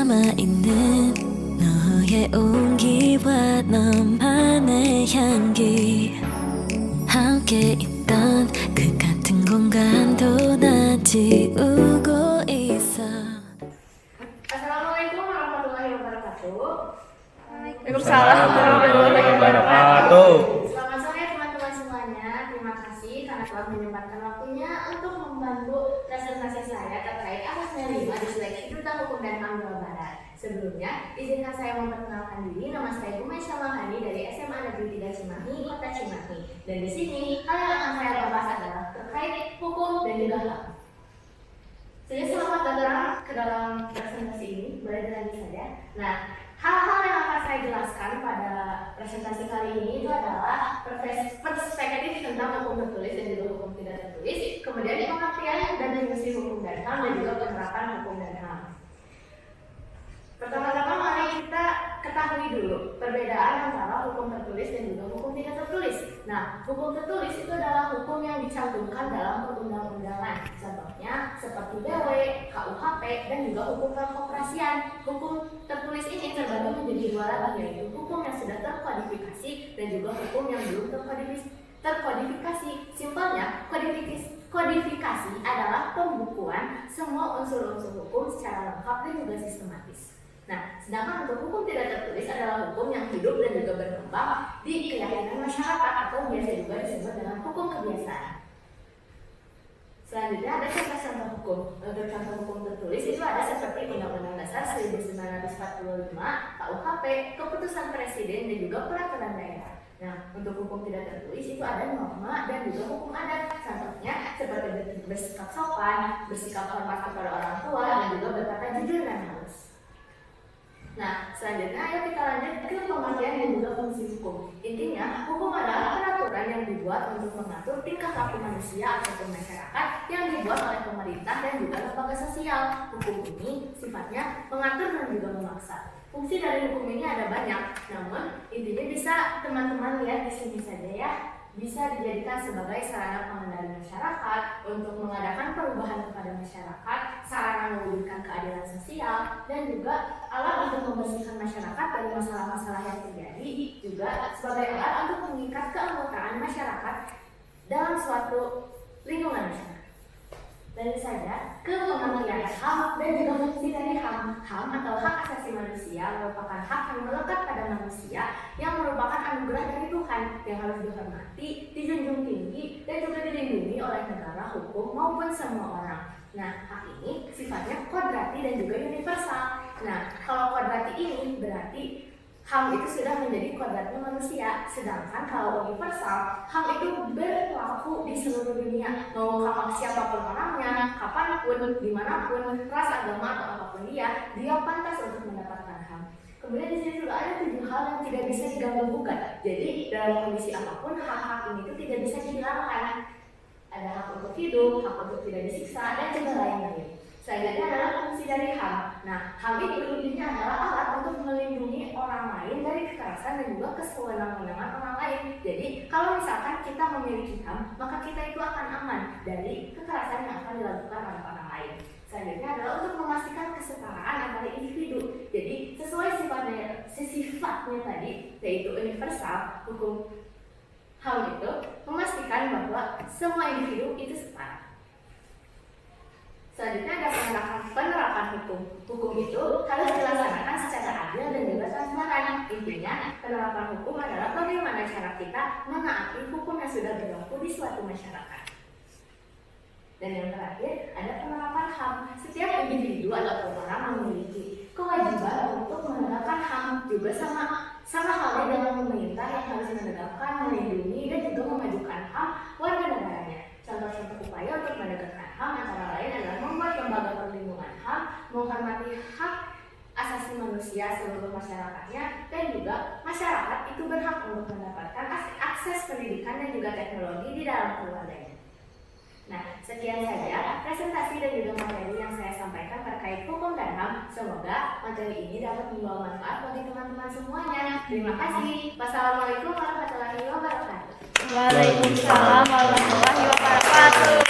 남아있는 너의 온기와 너만의 향기 함께 있던 그 같은 공간도 나 지우고 있어. Assalamualaikum warahmatullahi wabarakatuh. Waalaikumsalam warahmatullahi wabarakatuh. Selamat sore teman-teman semuanya. Terima kasih karena telah menyempatkan waktunya untuk membantu presentasi saya terkait asesmen 5 di Seleksi Duta Hukum dan HAM Jawa Barat. Sebelumnya, izinkan saya memperkenalkan diri. Nama saya Gumay Syamahani dari SMA Negeri 3 Cimahi, Kota Cimahi. Dan di sini, hal yang akan saya bahas adalah terkait hukum dan juga HAM. Jadi selamat datang ke dalam presentasi ini, boleh dilanjut saja. Nah, hal-hal yang akan saya jelaskan pada presentasi kali ini itu adalah perspektif tentang hukum tertulis dan juga hukum tidak tertulis, kemudian pengertian dan definisi hukum dan HAM dan juga penerapan hukum dan HAM. Pertama-tama mari kita ketahui dulu perbedaan antara hukum tertulis dan juga hukum tidak tertulis. Nah, hukum tertulis itu adalah hukum yang dicantumkan dalam perundang-undangan. Contohnya seperti BW, KUHP, dan juga hukum kekoperasian. Hukum tertulis ini terbagi menjadi dua lagi, yaitu hukum yang sudah terkodifikasi dan juga hukum yang belum terkodifikasi. Simpelnya, kodifikasi adalah pembukuan semua unsur-unsur hukum secara lengkap dan juga sistematis. Nah, sedangkan untuk hukum tidak tertulis adalah hukum yang hidup dan juga berkembang di keyakinan masyarakat atau biasa juga disebut dengan hukum kebiasaan. Selanjutnya ada contoh hukum. Untuk contoh hukum tertulis itu ada seperti Undang-Undang Dasar 1945, KUHP, Keputusan Presiden dan juga Peraturan Daerah. Nah, untuk hukum tidak tertulis itu ada norma dan juga hukum adat. Contohnya seperti bersikap sopan, bersikap hormat kepada orang tua, dan juga berkata jujur dan halus. Nah, selanjutnya ayo kita lanjut ke pengertian dan juga fungsi hukum. Intinya, hukum adalah peraturan yang dibuat untuk mengatur tingkah laku manusia ataupun masyarakat yang dibuat oleh pemerintah dan juga lembaga sosial. Hukum ini sifatnya mengatur dan juga memaksa. Fungsi dari hukum ini ada banyak, namun intinya bisa teman-teman lihat di sini saja ya. Bisa dijadikan sebagai sarana pengendali masyarakat untuk mengadakan perubahan kepada masyarakat, sarana mewujudkan keadilan sosial, dan juga alat untuk membersihkan masyarakat dari masalah-masalah yang terjadi, juga sebagai alat untuk mengikat keanggotaan masyarakat dalam suatu lingkungan masyarakat. Dan saja ke pengertian HAM dan juga fungsi dari HAM. HAM atau hak asasi manusia merupakan hak yang melekat pada manusia yang merupakan anugerah dari Tuhan yang harus dihormati, dijunjung tinggi, dan juga dilindungi oleh negara, hukum maupun semua orang. Nah, hak ini sifatnya kodrati dan juga universal. Nah, kalau kodrati ini berarti HAM itu sudah menjadi kodratnya manusia, sedangkan kalau universal, HAM itu berlaku di seluruh dunia. Mau hak siapapun orangnya, kapanpun, dimanapun, ras, agama, atau apapun dia pantas untuk mendapatkan HAM. Kemudian di sini juga ada 7 hal yang tidak bisa diganggu gugat. Jadi dalam kondisi apapun, hak-hak ini itu tidak bisa dihilangkan. Ada hak untuk hidup, hak untuk tidak disiksa, dan juga lain-lain. Selanjutnya adalah fungsi dari HAM. Nah, HAM itu intinya adalah alat untuk melindungi orang lain dari kekerasan dan juga kesewenang-wenangan orang lain. Jadi, kalau misalkan kita memiliki HAM, maka kita itu akan aman dari kekerasan yang akan dilakukan oleh orang lain. Selanjutnya adalah untuk memastikan kesetaraan antara individu. Jadi, sesuai sifatnya tadi, yaitu universal, hukum HAM itu memastikan bahwa semua individu itu setara. Selanjutnya ada penerapan hukum. Hukum itu harus dilaksanakan secara adil dan juga transparan. Intinya, penerapan hukum adalah bagaimana cara kita menaati hukum yang sudah berlaku di suatu masyarakat. Dan yang terakhir, ada penerapan HAM. Setiap individu atau orang memiliki kewajiban untuk menegakkan HAM, juga sama halnya dengan pemerintah yang harus menegakkan, melindungi, dan juga memajukan HAM warga negaranya. Contoh-contoh upaya untuk menegakkan HAM antara lain adalah membuat lembaga perlindungan HAM, menghormati hak asasi manusia seluruh masyarakatnya, dan juga masyarakat itu berhak untuk mendapatkan akses pendidikan dan juga teknologi di dalam keluarganya. Nah, sekian saja presentasi dan juga materi yang saya sampaikan terkait hukum dan HAM. Semoga materi ini dapat membawa manfaat bagi teman-teman semuanya. Terima kasih. Wassalamualaikum warahmatullahi wabarakatuh. Waalaikumsalam warahmatullahi wabarakatuh.